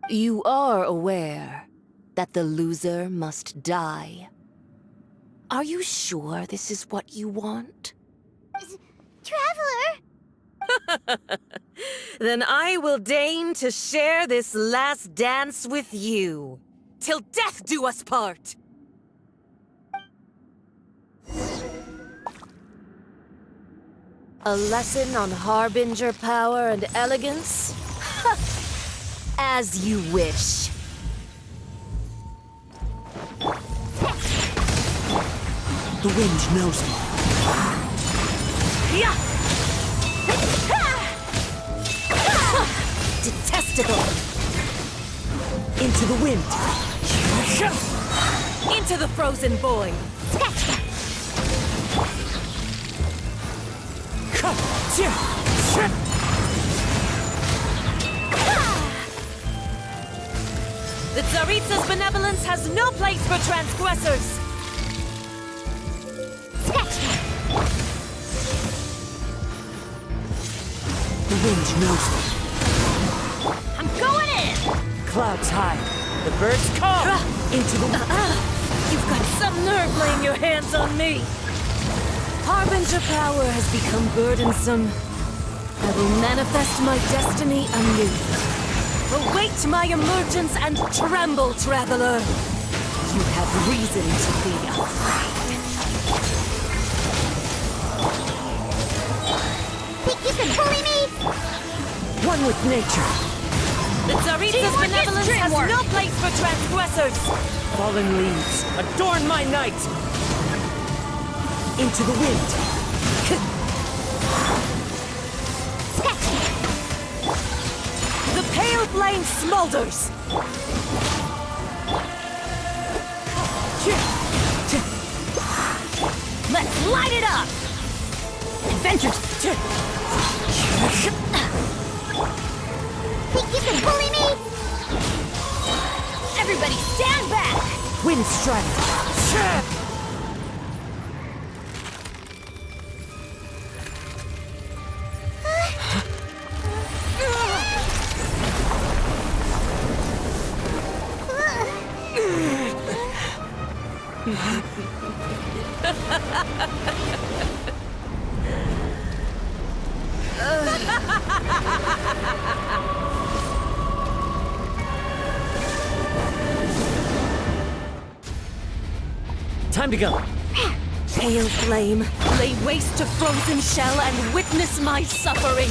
You are aware that the loser must die. Are you sure this is what you want? Traveler! Then I will deign to share this last dance with you. Till death do us part! A lesson on Harbinger power and elegance? As you wish. The wind knows me. Detestable! Into the wind. Into the frozen void! The Tsaritsa's benevolence has no place for transgressors! The wind knows me. I'm going in! Clouds high. The birds call. Into the You've got some nerve laying your hands on me! Harbinger power has become burdensome. I will manifest my destiny anew. Await my emergence and tremble, traveler! You have reason to be afraid. Think you can bully me? one with nature. The Tsaritsa's benevolence has no place for transgressors! Fallen leaves, adorn my night! Into the wind. The pale flame smolders! Let's light it up! Adventures! Think you can bully me? Everybody stand back! Wind strike. Time to go. Pale flame, lay waste to frozen shell and witness my suffering!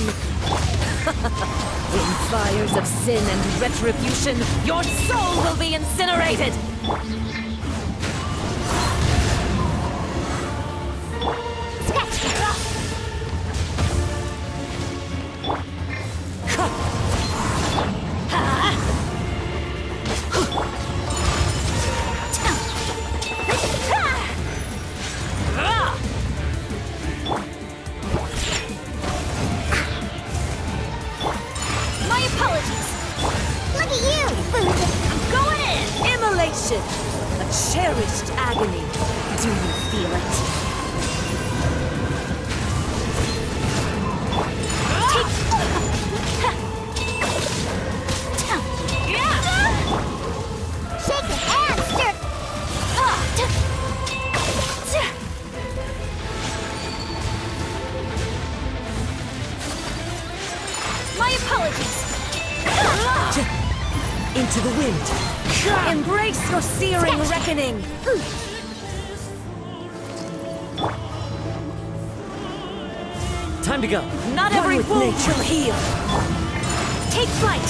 In fires of sin and retribution, your soul will be incinerated! A cherished agony. Do you feel it? Shake it and stir. My apologies. Into the wind. Embrace your searing reckoning! Time to go. Not One every with wound nature. will heal! Take flight!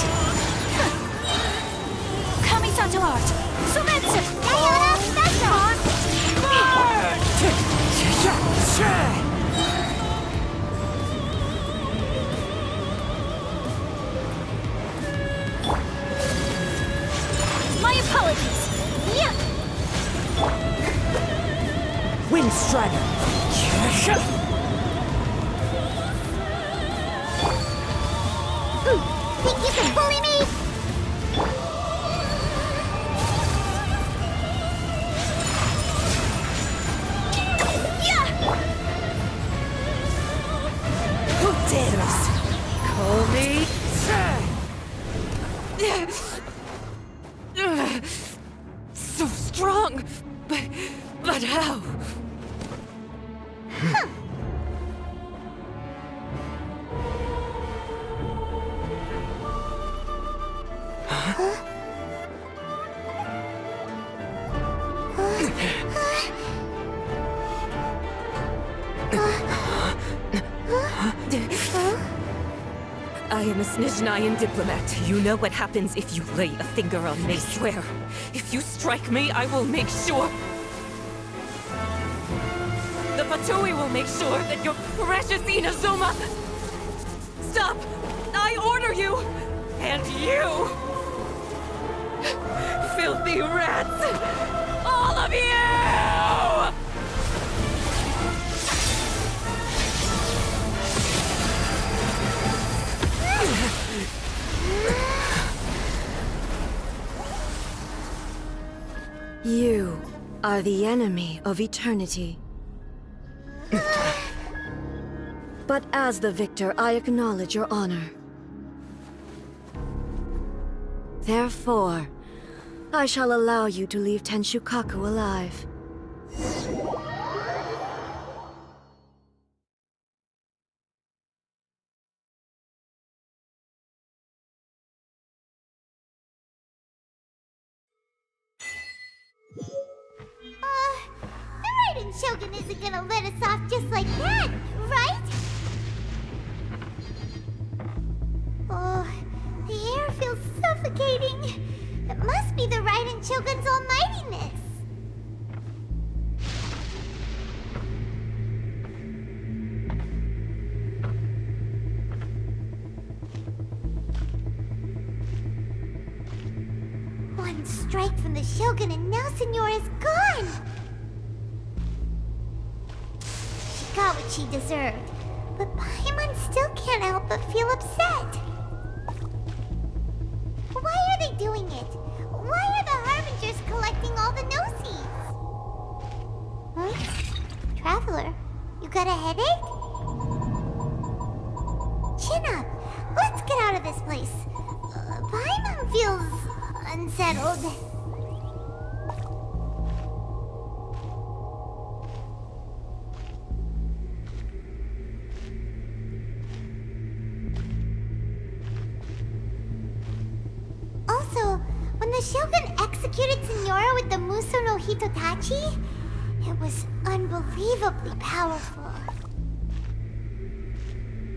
Kami-santo art! Sumetsu! Ayana special! My apologies! Yeah. Wind strider. Think you can bully me? Who dares call me? wrong. But how? I am a Snezhnayan diplomat. You know what happens if you lay a finger on me. I swear, if you strike me, I will make sure... The Fatui will make sure that your precious Inazuma... Stop! I order you! And you! Filthy rats! All of you! You are the enemy of eternity. But as the victor, I acknowledge your honor. Therefore, I shall allow you to leave Tenshukaku alive. The Raiden Shogun isn't gonna let us off just like that, right? Oh, the air feels suffocating. It must be the Raiden Shogun's almightiness. One strike from the Shogun and now Senora is gone! She got what she deserved, but Paimon still can't help but feel upset. Why are they doing it? Why are the Harbingers collecting all the Gnosis? Huh? Traveler, you got a headache? Chin up! Let's get out of this place. Paimon feels... unsettled. Also, when the Shogun executed Senora with the Muso no Hitotachi, it was unbelievably powerful.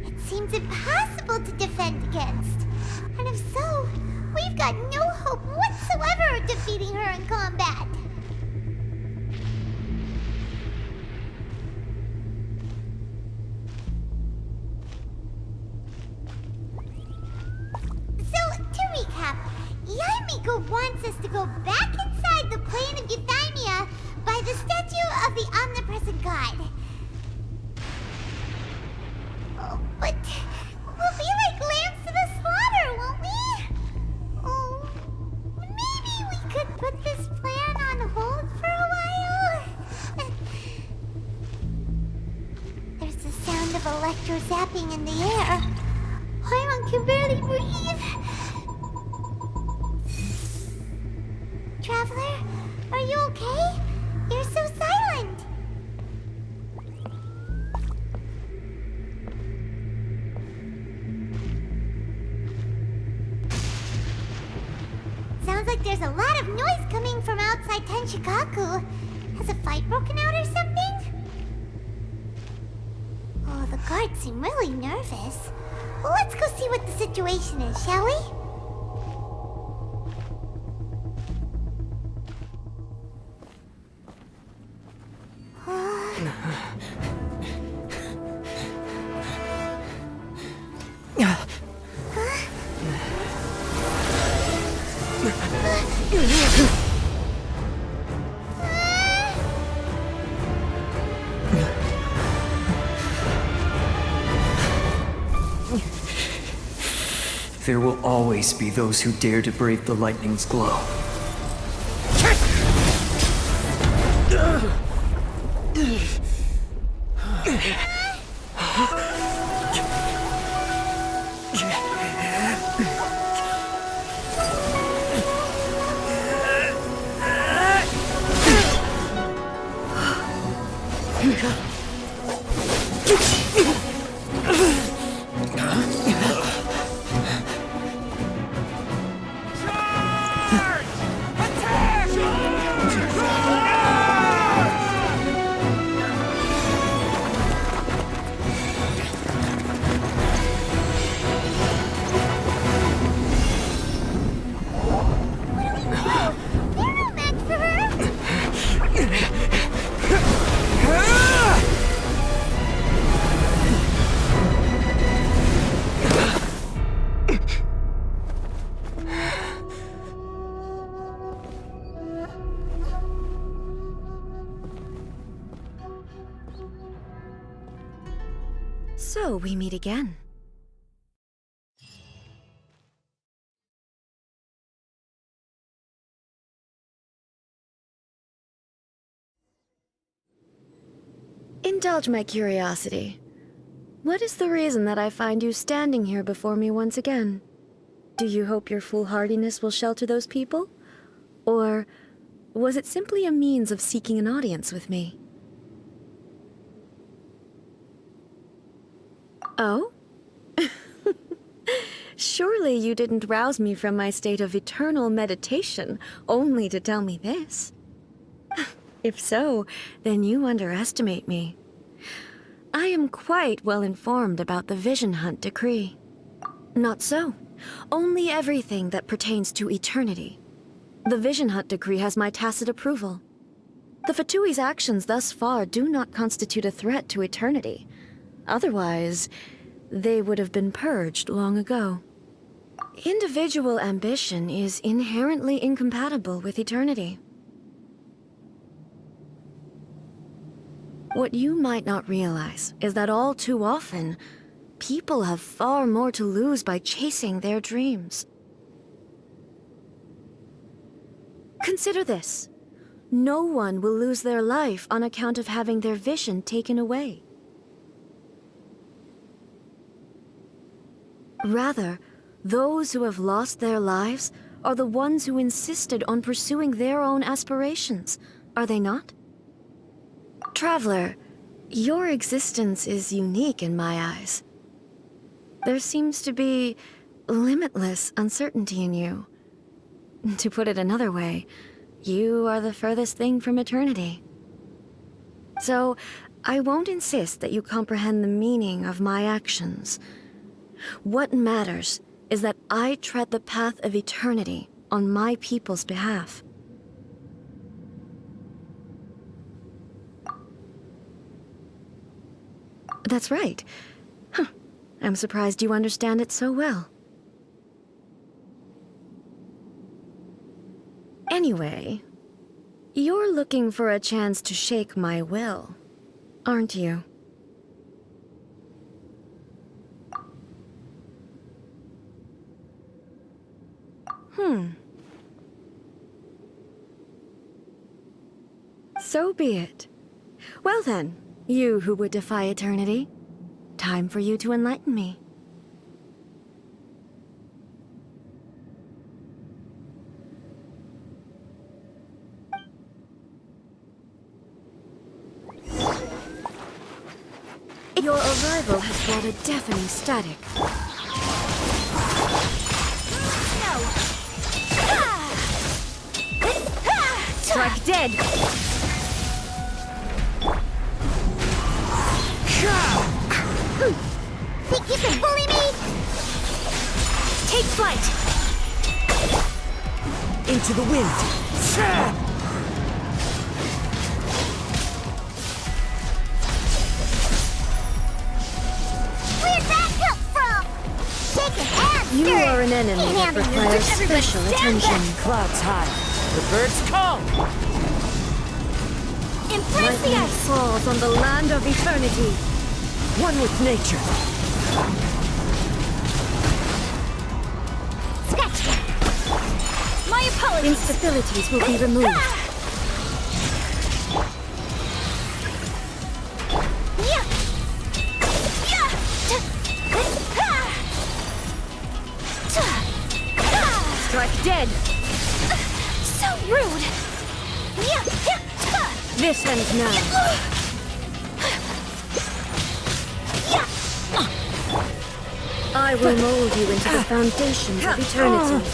It seems impossible to defend against. And if so, we've got no hope whatsoever of defeating her in combat. So, to recap, Yaimiko wants us to go back inside the plane of Euthymia by the statue of the Omnipresent God. Oh, but we'll be like lambs to the slaughter, won't we? Oh, maybe we could put this plan on hold for a while? There's the sound of electro-zapping in the air. Paimon can barely breathe. Traveler, are you okay? You're so silent. Sounds like there's a lot of noise coming from outside Tenshukaku. Has a fight broken out or something? Oh, the guards seem really nervous. Well, let's go see what the situation is, shall we? There will always be those who dare to brave the lightning's glow. So we meet again. Indulge my curiosity. What is the reason that I find you standing here before me once again? Do you hope your foolhardiness will shelter those people? Or was it simply a means of seeking an audience with me? Oh? Surely you didn't rouse me from my state of eternal meditation only to tell me this. If so, then you underestimate me. I am quite well informed about the Vision Hunt decree. Not so. Only everything that pertains to eternity. The Vision Hunt decree has my tacit approval. The Fatui's actions thus far do not constitute a threat to eternity. Otherwise, they would have been purged long ago. Individual ambition is inherently incompatible with eternity. What you might not realize is that all too often, people have far more to lose by chasing their dreams. Consider this. No one will lose their life on account of having their vision taken away. Rather, those who have lost their lives are the ones who insisted on pursuing their own aspirations, are they not? Traveler, your existence is unique in my eyes. There seems to be limitless uncertainty in you. To put it another way, you are the furthest thing from eternity. So, I won't insist that you comprehend the meaning of my actions. What matters is that I tread the path of eternity on my people's behalf. That's right. Huh. I'm surprised you understand it so well. Anyway, you're looking for a chance to shake my will, aren't you? So be it. Well then, you who would defy eternity, time for you to enlighten me. Your arrival has brought a deafening static. Strike dead! Think you can bully me? Take flight! Into the wind! Where'd that come from? Shake your hands, You sir. are an enemy that requires special attention. Clouds high. The birds call! Impress the Lightning ice. falls on the land of eternity. One with nature. Scratch that. My apologies. Instabilities will be removed. Yeah. Yeah. Strike dead. So rude. Yeah. This ends now. I will mold you into the foundations of eternity.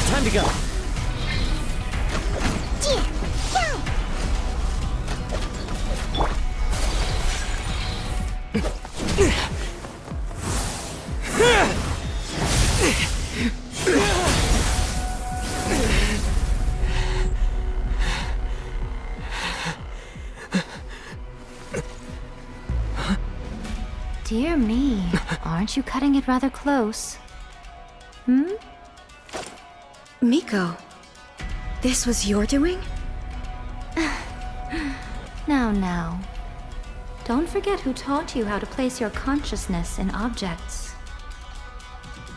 Time to go. Dear me, aren't you cutting it rather close? Miko, this was your doing? Now. Don't forget who taught you how to place your consciousness in objects.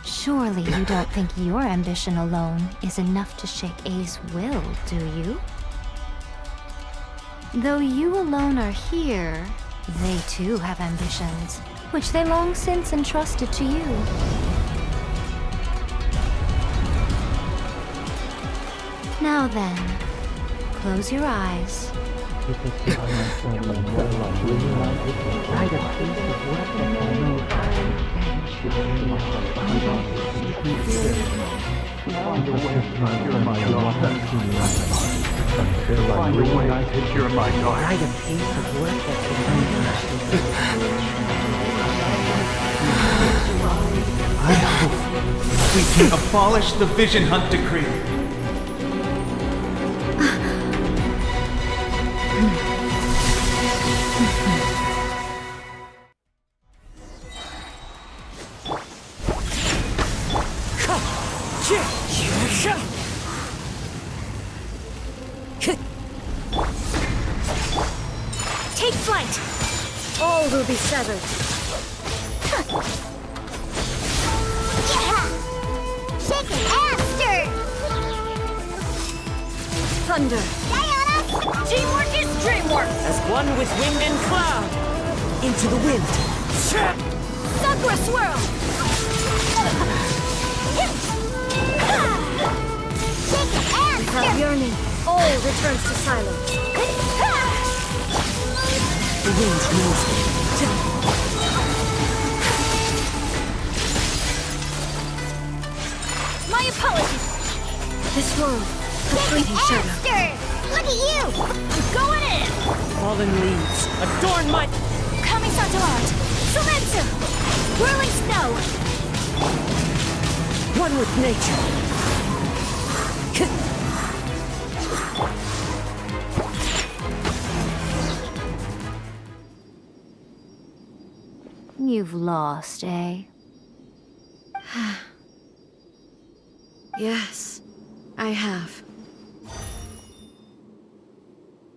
Surely you don't think your ambition alone is enough to shake A's will, do you? Though you alone are here, they too have ambitions, which they long since entrusted to you. Now then, close your eyes. I hope we can abolish the Vision Hunt Decree. Take flight! All will be severed. Yeah! Shake it and stir! Thunder! Diana! Teamwork is dreamwork! As one with wind and cloud. Into the wind. Sakura swirl! Shake it and Without stir! yearning, all returns to silence. The wind knows me. My apologies! This world, a fleeting And shadow. stir! Look at you! I'm going in! Fallen leaves adorn my... Coming art! Sumetsu! Whirling snow! One with nature. You've lost, eh? Yes, I have.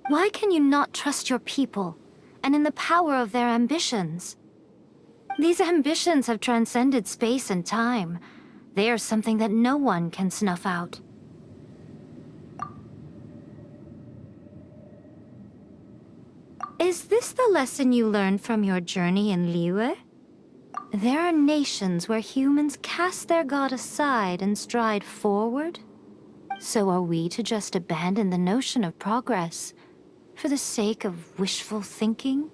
Why can you not trust your people, and in the power of their ambitions? These ambitions have transcended space and time. They are something that no one can snuff out. Is this the lesson you learned from your journey in Liyue? There are nations where humans cast their god aside and stride forward? So are we to just abandon the notion of progress for the sake of wishful thinking?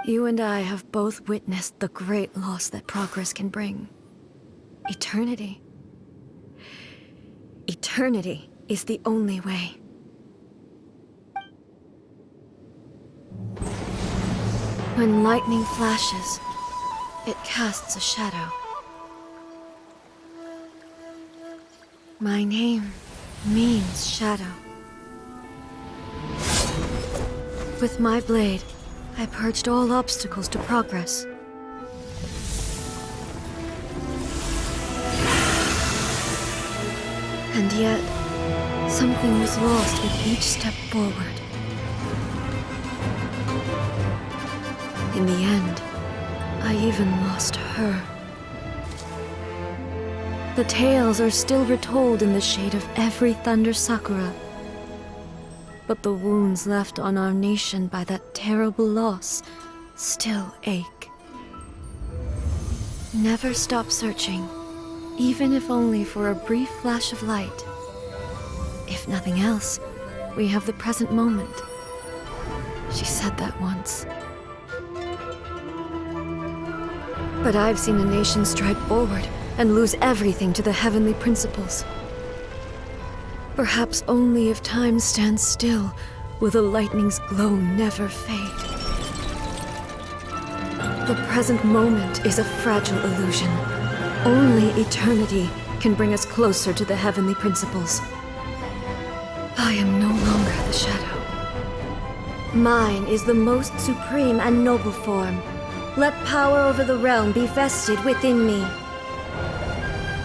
You and I have both witnessed the great loss that progress can bring. Eternity. Eternity is the only way. When lightning flashes, it casts a shadow. My name means shadow. With my blade, I purged all obstacles to progress. And yet, something was lost with each step forward. In the end, I even lost her. The tales are still retold in the shade of every Thunder Sakura. But the wounds left on our nation by that terrible loss still ache. Never stop searching, even if only for a brief flash of light. If nothing else, we have the present moment. She said that once. But I've seen a nation stride forward and lose everything to the heavenly principles. Perhaps only if time stands still will the lightning's glow never fade. The present moment is a fragile illusion. Only eternity can bring us closer to the heavenly principles. I am no longer the shadow. Mine is the most supreme and noble form. Let power over the realm be vested within me.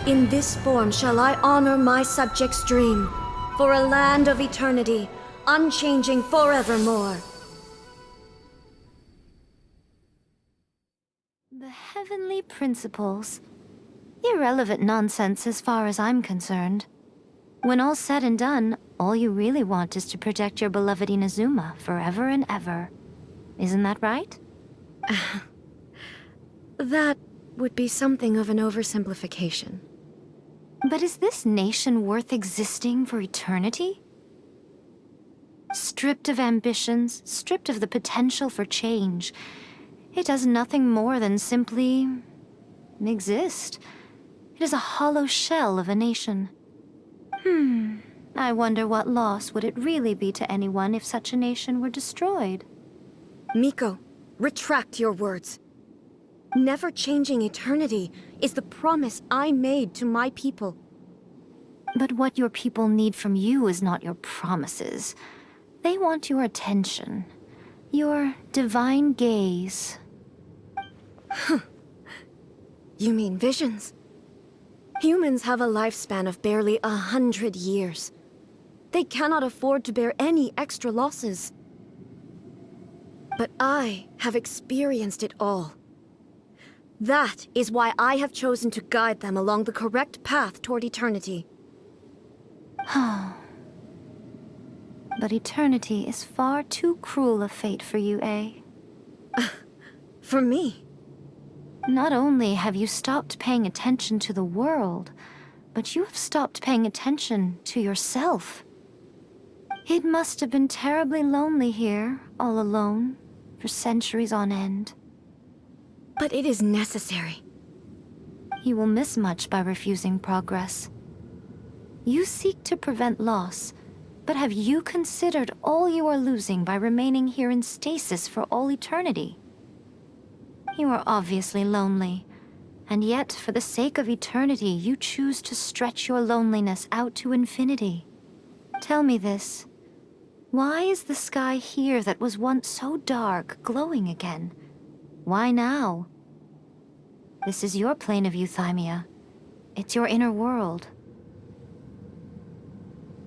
In this form shall I honor my subjects' dream, for a land of eternity, unchanging forevermore. The heavenly principles. Irrelevant nonsense as far as I'm concerned. When all's said and done, all you really want is to protect your beloved Inazuma forever and ever. Isn't that right? That would be something of an oversimplification. But is this nation worth existing for eternity? Stripped of ambitions, stripped of the potential for change, it does nothing more than simply exist. It is a hollow shell of a nation. I wonder what loss would it really be to anyone if such a nation were destroyed? Miko, retract your words. Never changing eternity is the promise I made to my people. But what your people need from you is not your promises. They want your attention. Your divine gaze. You mean visions? Humans have a lifespan of barely 100 years. They cannot afford to bear any extra losses. But I have experienced it all. That is why I have chosen to guide them along the correct path toward eternity. But eternity is far too cruel a fate for you, eh? For me? Not only have you stopped paying attention to the world, but you have stopped paying attention to yourself. It must have been terribly lonely here, all alone, for centuries on end. But it is necessary. You will miss much by refusing progress. You seek to prevent loss, but have you considered all you are losing by remaining here in stasis for all eternity? You are obviously lonely, and yet for the sake of eternity you choose to stretch your loneliness out to infinity. Tell me this. Why is the sky here that was once so dark glowing again? Why now? This is your plane of euthymia. It's your inner world.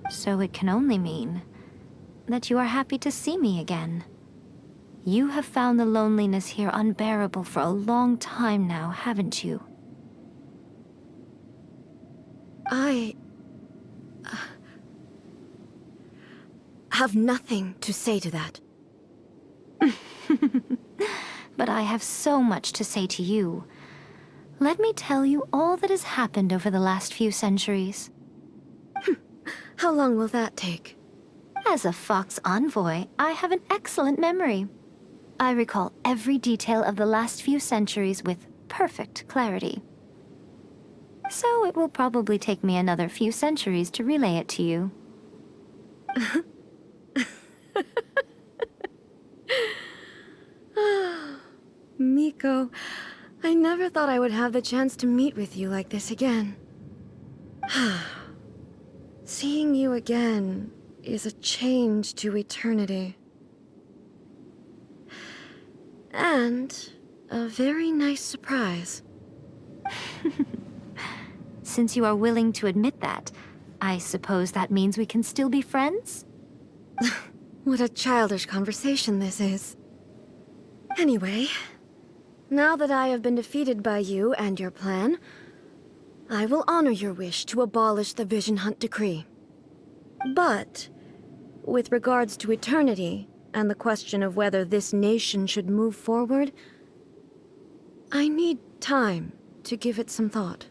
So it can only mean that you are happy to see me again. You have found the loneliness here unbearable for a long time now, haven't you? I have nothing to say to that. But I have so much to say to you. Let me tell you all that has happened over the last few centuries. How long will that take? As a Fox envoy, I have an excellent memory. I recall every detail of the last few centuries with perfect clarity. So it will probably take me another few centuries to relay it to you. Miko, I never thought I would have the chance to meet with you like this again. Seeing you again is a change to eternity. And a very nice surprise. Since you are willing to admit that, I suppose that means we can still be friends? What a childish conversation this is. Anyway, now that I have been defeated by you and your plan, I will honor your wish to abolish the Vision Hunt Decree. But, with regards to eternity, and the question of whether this nation should move forward, I need time to give it some thought.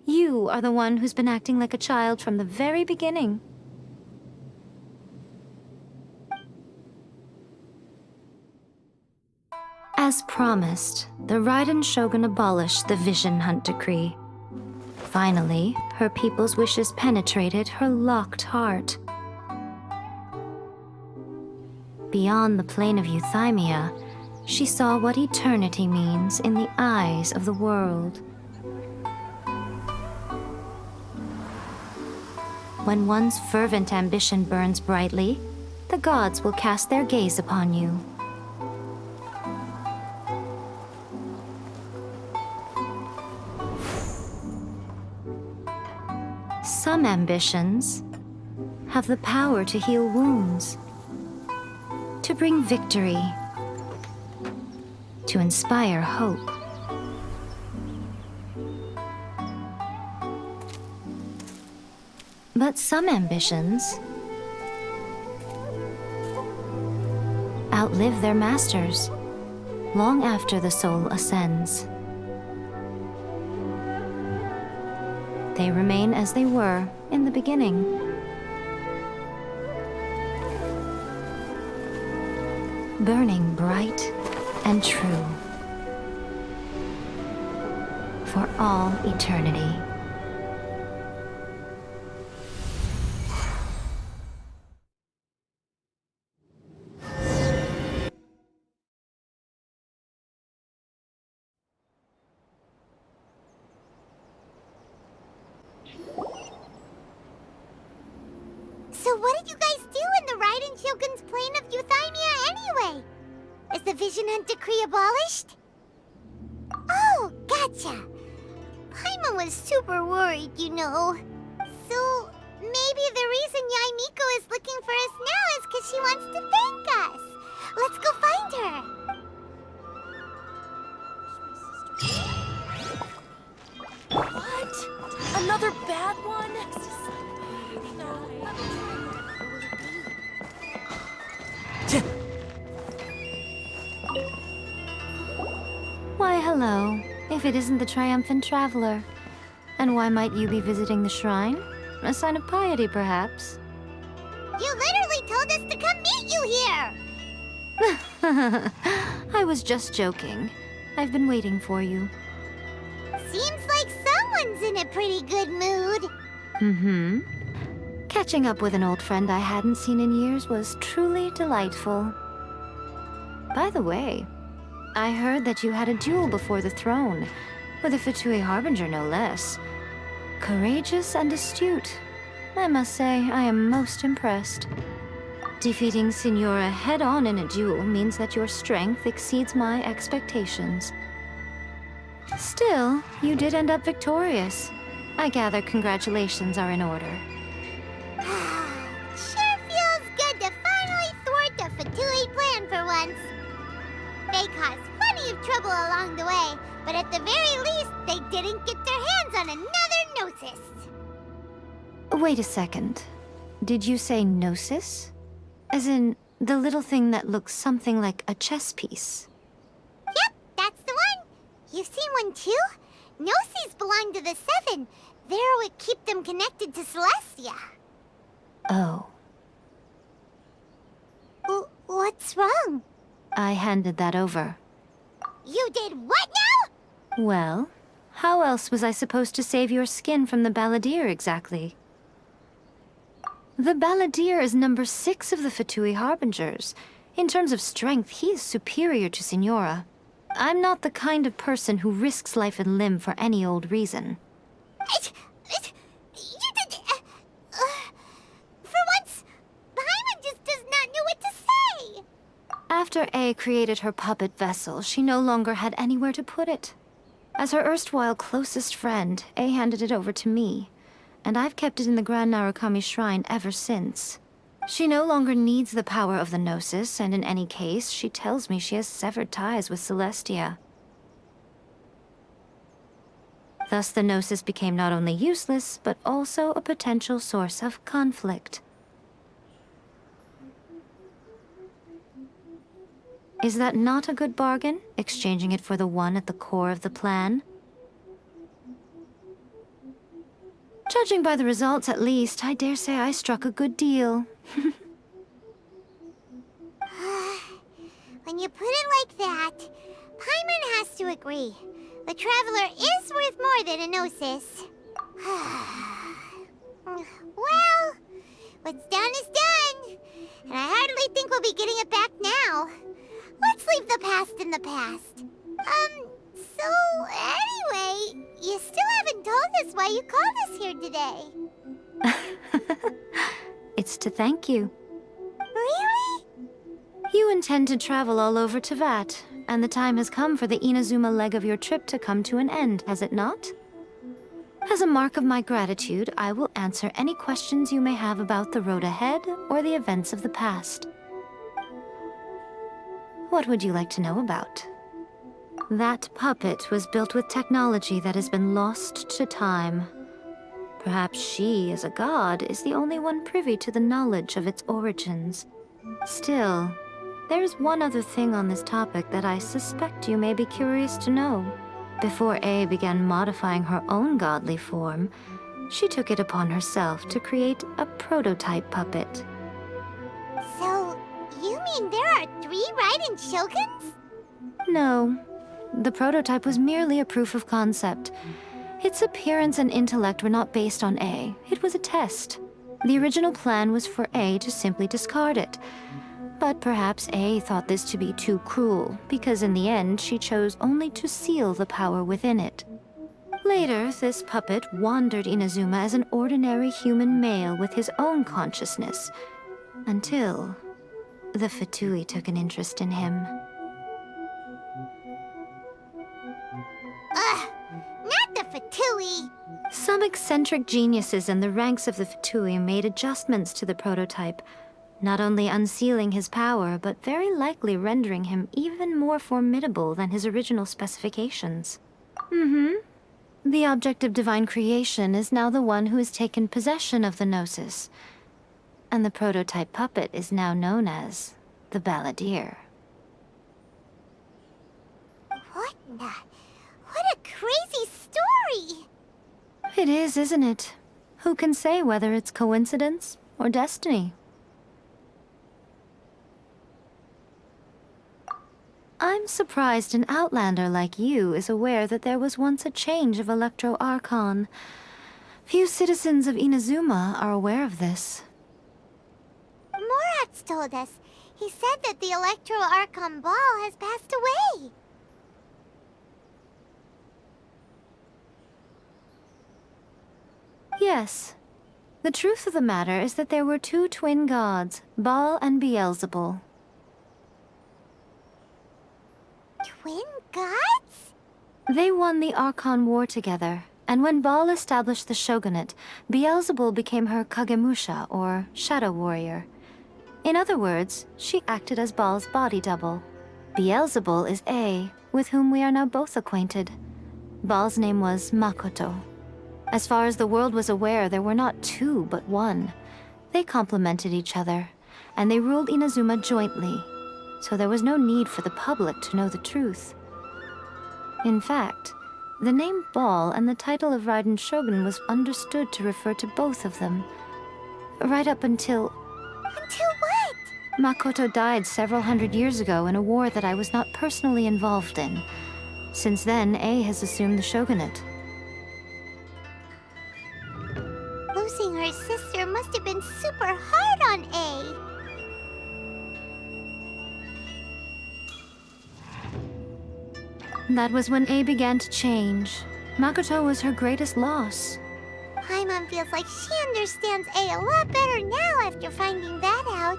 You are the one who's been acting like a child from the very beginning. As promised, the Raiden Shogun abolished the Vision Hunt Decree. Finally, her people's wishes penetrated her locked heart. Beyond the plane of euthymia, she saw what eternity means in the eyes of the world. When one's fervent ambition burns brightly, the gods will cast their gaze upon you. Some ambitions have the power to heal wounds, to bring victory, to inspire hope. But some ambitions outlive their masters long after the soul ascends. They remain as they were in the beginning. Burning bright and true for all eternity. So what did you guys do in the Raiden Shogun's plane of Euthymia anyway? Is the Vision Hunt decree abolished? Oh, gotcha. Paimon was super worried, you know. So maybe the reason Yaimiko is looking for us now is because she wants to thank us. Let's go find her. What? Another bad one? Why, hello, if it isn't the triumphant traveler. And why might you be visiting the shrine? A sign of piety, perhaps? You literally told us to come meet you here! I was just joking. I've been waiting for you. Seems like someone's in a pretty good mood. Mm-hmm. Catching up with an old friend I hadn't seen in years was truly delightful. By the way, I heard that you had a duel before the throne, with a Fatui Harbinger no less. Courageous and astute. I must say, I am most impressed. Defeating Signora head-on in a duel means that your strength exceeds my expectations. Still, you did end up victorious. I gather congratulations are in order. Sure feels good to finally thwart the Fatui plan for once. They caused plenty of trouble along the way, but at the very least, they didn't get their hands on another Gnosis. Wait a second. Did you say Gnosis? As in, the little thing that looks something like a chess piece? Yep, that's the one. You've seen one too? Gnosis belong to the Seven. They're what keep them connected to Celestia. Oh. What's wrong? I handed that over. You did what now? Well, how else was I supposed to save your skin from the Balladeer exactly? The Balladeer is number 6 of the Fatui Harbingers. In terms of strength, he is superior to Signora. I'm not the kind of person who risks life and limb for any old reason. You did... for once, Paimon just does not know what to say. After A created her puppet vessel, she no longer had anywhere to put it. As her erstwhile closest friend, A handed it over to me, and I've kept it in the Grand Narukami Shrine ever since. She no longer needs the power of the Gnosis, and in any case, she tells me she has severed ties with Celestia. Thus, the Gnosis became not only useless, but also a potential source of conflict. Is that not a good bargain, exchanging it for the one at the core of the plan? Judging by the results, at least, I dare say I struck a good deal. When you put it like that, Paimon has to agree. The Traveler is worth more than a Gnosis. Well, what's done is done. And I hardly think we'll be getting it back now. Let's leave the past in the past. So anyway, you still haven't told us why you called us here today. It's to thank you. Really? You intend to travel all over Teyvat, and the time has come for the Inazuma leg of your trip to come to an end, has it not? As a mark of my gratitude, I will answer any questions you may have about the road ahead or the events of the past. What would you like to know about? That puppet was built with technology that has been lost to time. Perhaps she, as a god, is the only one privy to the knowledge of its origins. Still, there is one other thing on this topic that I suspect you may be curious to know. Before A began modifying her own godly form, she took it upon herself to create a prototype puppet. So, you mean there are 3 Raiden Shoguns? No, the prototype was merely a proof of concept. Its appearance and intellect were not based on A. It was a test. The original plan was for A to simply discard it. But perhaps A thought this to be too cruel, because in the end she chose only to seal the power within it. Later, this puppet wandered Inazuma as an ordinary human male with his own consciousness, until the Fatui took an interest in him. Ugh, not the Fatui! Some eccentric geniuses in the ranks of the Fatui made adjustments to the prototype, not only unsealing his power, but very likely rendering him even more formidable than his original specifications. The object of divine creation is now the one who has taken possession of the Gnosis, and the prototype puppet is now known as the Balladeer. What a crazy story! It is, isn't it? Who can say whether it's coincidence or destiny? I'm surprised an outlander like you is aware that there was once a change of Electro Archon. Few citizens of Inazuma are aware of this. Morat's told us. He said that the Electro Archon Ball has passed away. Yes. The truth of the matter is that there were 2 twin gods, Baal and Beelzebul. Twin gods? They won the Archon War together, and when Baal established the shogunate, Beelzebul became her Kagemusha, or shadow warrior. In other words, she acted as Baal's body double. Beelzebul is A, with whom we are now both acquainted. Baal's name was Makoto. As far as the world was aware, there were not 2, but 1. They complemented each other, and they ruled Inazuma jointly, so there was no need for the public to know the truth. In fact, the name Baal and the title of Raiden Shogun was understood to refer to both of them. Right up until... Until what? Makoto died several hundred years ago in a war that I was not personally involved in. Since then, A has assumed the shogunate. Losing her sister must have been super hard on A. That was when A began to change. Makoto was her greatest loss. Paimon feels like she understands A a lot better now after finding that out.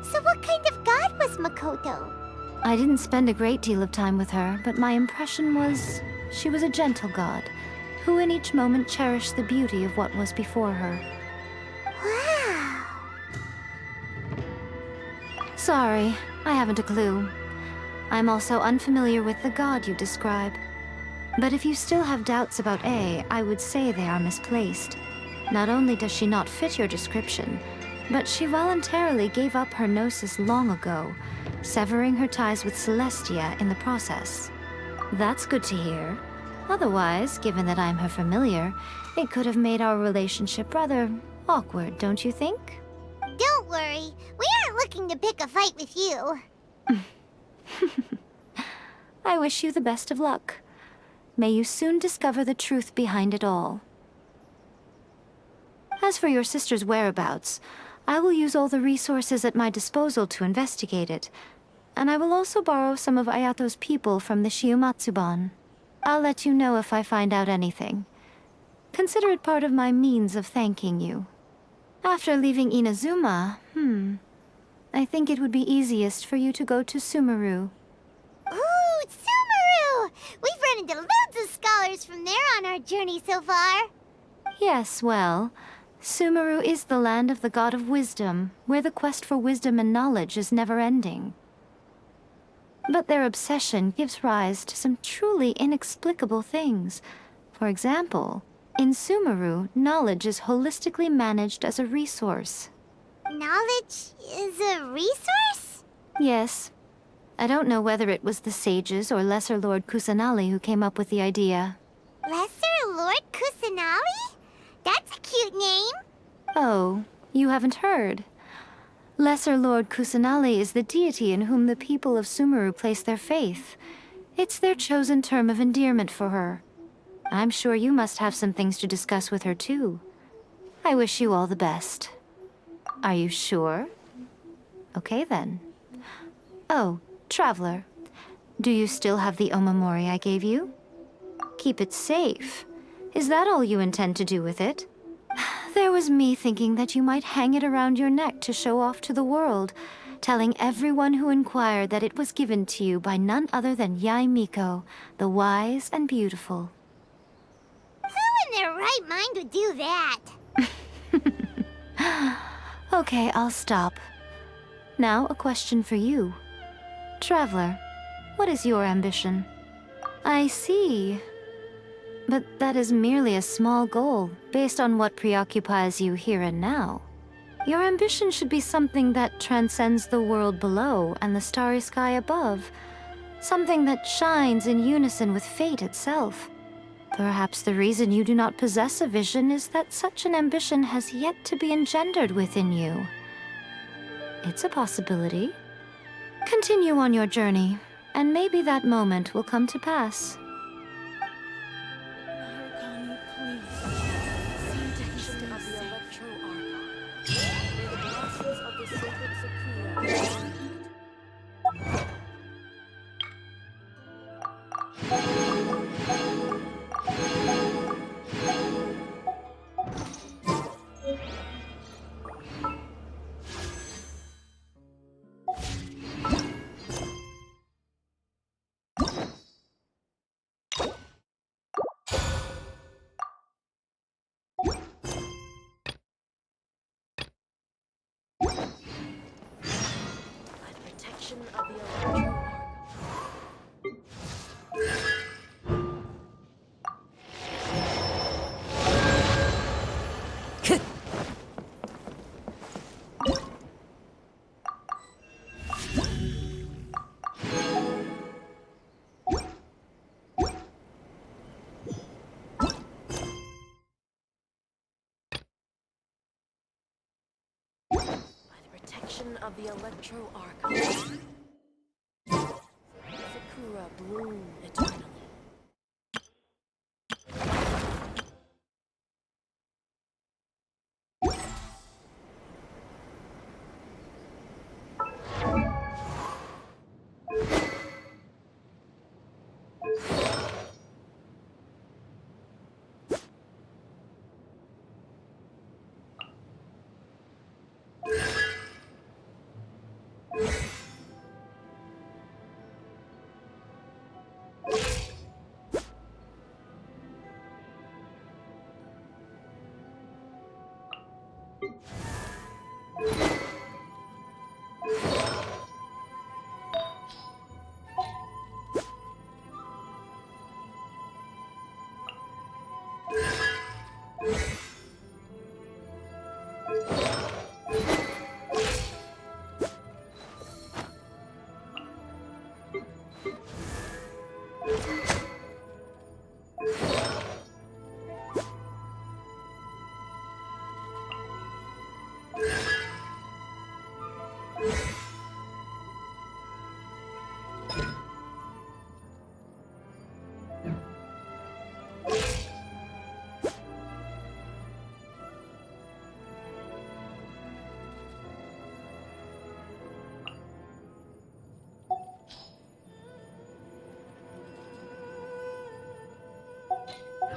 So what kind of god was Makoto? I didn't spend a great deal of time with her, but my impression was she was a gentle god, who in each moment cherished the beauty of what was before her. Wow. Sorry, I haven't a clue. I'm also unfamiliar with the god you describe. But if you still have doubts about A, I would say they are misplaced. Not only does she not fit your description, but she voluntarily gave up her gnosis long ago, severing her ties with Celestia in the process. That's good to hear. Otherwise, given that I'm her familiar, it could have made our relationship rather awkward, don't you think? Don't worry, we aren't looking to pick a fight with you. I wish you the best of luck. May you soon discover the truth behind it all. As for your sister's whereabouts, I will use all the resources at my disposal to investigate it, and I will also borrow some of Ayato's people from the Shiumatsuban. I'll let you know if I find out anything. Consider it part of my means of thanking you. After leaving Inazuma, I think it would be easiest for you to go to Sumeru. Ooh, Sumeru! We've run into loads of scholars from there on our journey so far. Yes, well, Sumeru is the land of the god of wisdom, where the quest for wisdom and knowledge is never-ending. But their obsession gives rise to some truly inexplicable things. For example, in Sumeru, knowledge is holistically managed as a resource. Knowledge is a resource? Yes. I don't know whether it was the sages or Lesser Lord Kusanali who came up with the idea. Lesser Lord Kusanali? That's a cute name. Oh, you haven't heard. Lesser Lord Kusanali is the deity in whom the people of Sumeru place their faith. It's their chosen term of endearment for her. I'm sure you must have some things to discuss with her too. I wish you all the best. Are you sure? Okay then. Oh, Traveler, do you still have the Omamori I gave you? Keep it safe. Is that all you intend to do with it? There was me thinking that you might hang it around your neck to show off to the world, telling everyone who inquired that it was given to you by none other than Yae Miko, the wise and beautiful. Who in their right mind would do that? Okay, I'll stop. Now, a question for you. Traveler, what is your ambition? I see. But that is merely a small goal, based on what preoccupies you here and now. Your ambition should be something that transcends the world below and the starry sky above. Something that shines in unison with fate itself. Perhaps the reason you do not possess a vision is that such an ambition has yet to be engendered within you. It's a possibility. Continue on your journey, and maybe that moment will come to pass. Of the Electro Archive. Sakura bloom eternally.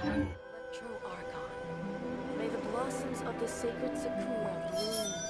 Electro Archon. May the blossoms of the sacred Sakura bloom